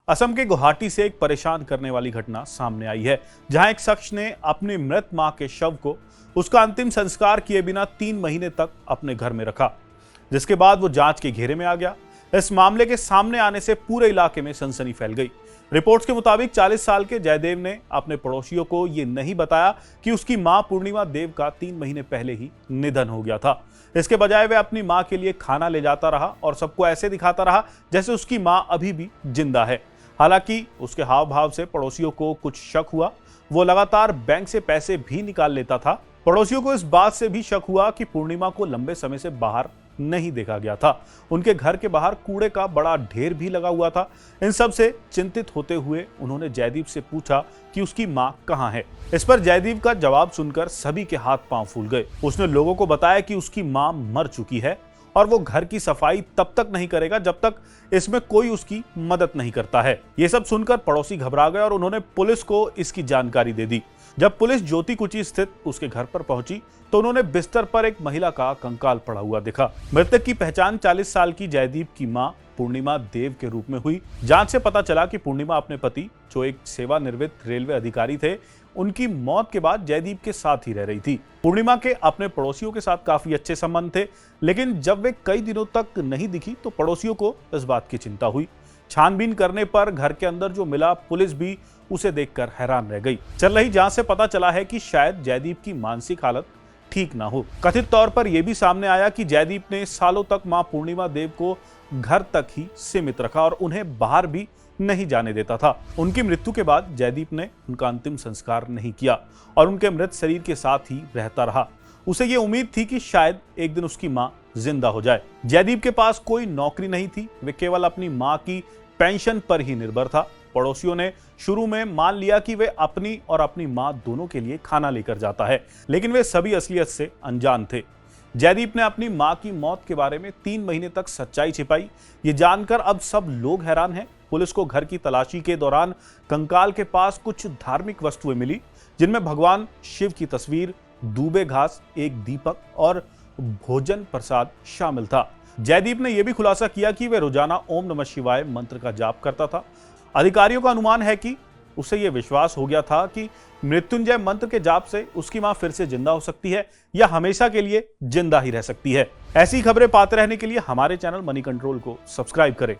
असम के गुवाहाटी से एक परेशान करने वाली घटना सामने आई है, जहां एक शख्स ने अपनी मृत मां के शव को उसका अंतिम संस्कार किए बिना 3 महीने तक अपने घर में रखा, जिसके बाद वो जांच के घेरे में आ गया। इस मामले के सामने आने से पूरे इलाके में सनसनी फैल गई। रिपोर्ट्स के मुताबिक 40 साल के जयदेव ने अपने पड़ोसियों को यह नहीं बताया कि उसकी मां पूर्णिमा देव का 3 महीने पहले ही निधन हो गया था। इसके बजाय वह अपनी मां के लिए खाना ले जाता रहा और सबको ऐसे दिखाता रहा जैसे उसकी मां अभी भी जिंदा है। हालांकि उसके हाव भाव से पड़ोसियों को कुछ शक हुआ। वो लगातार बैंक से पैसे भी निकाल लेता था। पड़ोसियों को इस बात से भी शक हुआ कि पूर्णिमा को लंबे समय से बाहर नहीं देखा गया था। उनके घर के बाहर कूड़े का बड़ा ढेर भी लगा हुआ था। इन सब से चिंतित होते हुए उन्होंने जयदीप से पूछा कि उसकी मां कहां है। इस पर जयदीप का जवाब सुनकर सभी के हाथ पांव फूल गए। उसने लोगों को बताया कि उसकी मां मर चुकी है और वो घर की सफाई तब तक नहीं करेगा जब तक इसमें कोई उसकी मदद नहीं करता है। ये सब सुनकर पड़ोसी घबरा गए और उन्होंने पुलिस को इसकी जानकारी दे दी। जब पुलिस ज्योति कुची स्थित उसके घर पर पहुंची तो उन्होंने बिस्तर पर एक महिला का कंकाल पड़ा हुआ देखा। मृतक की पहचान 40 साल की जयदीप की मां पूर्णिमा देव के रूप में हुई। जांच से पता चला कि पूर्णिमा अपने पति, जो एक सेवानिवृत्त रेलवे अधिकारी थे, उनकी मौत के बाद जयदीप के साथ ही रह रही थी। पूर्णिमा के अपने पड़ोसियों के साथ काफी अच्छे संबंध थे, लेकिन जब वे कई दिनों तक नहीं दिखी तो पड़ोसियों को इस बात की चिंता हुई। छानबीन करने पर घर के अंदर जो मिला, पुलिस भी उसे देखकर हैरान रह गई। चल रही जांच से पता चला है कि शायद जयदीप की मानसिक हालत ठीक ना हो। कथित तौर पर यह भी सामने आया कि जयदीप ने सालों तक मां पूर्णिमा देव को घर तक ही सीमित रखा और उन्हें बाहर भी नहीं जाने देता था। उनकी मृत्यु के बाद जयदीप ने उनका अंतिम संस्कार नहीं किया और उनके मृत शरीर के साथ ही रहता रहा। उसे ये उम्मीद थी कि शायद एक दिन उसकी मां जिंदा हो जाए। जयदीप के पास कोई नौकरी नहीं थी, वे केवल अपनी मां की पेंशन पर ही निर्भर था। पड़ोसियों ने शुरू में मान लिया कि वे अपनी और अपनी मां दोनों के लिए खाना लेकर जाता है, लेकिन वे सभी असलियत से अनजान थे। जयदीप ने अपनी मां की मौत के बारे में 3 महीने तक सच्चाई छिपाई। ये जानकर अब सब लोग हैरान हैं। पुलिस को घर की तलाशी के दौरान कंकाल के पास कुछ धार्मिक वस्तुएं मिली, जिनमें भगवान शिव की तस्वीर, दूबे घास, एक दीपक और भोजन प्रसाद शामिल था। जयदीप ने यह भी खुलासा किया कि वह रोजाना ओम नमः शिवाय मंत्र का जाप करता था। अधिकारियों का अनुमान है कि उसे यह विश्वास हो गया था कि मृत्युंजय मंत्र के जाप से उसकी मां फिर से जिंदा हो सकती है या हमेशा के लिए जिंदा ही रह सकती है। ऐसी खबरें पाते रहने के लिए हमारे चैनल मनी कंट्रोल को सब्सक्राइब करें।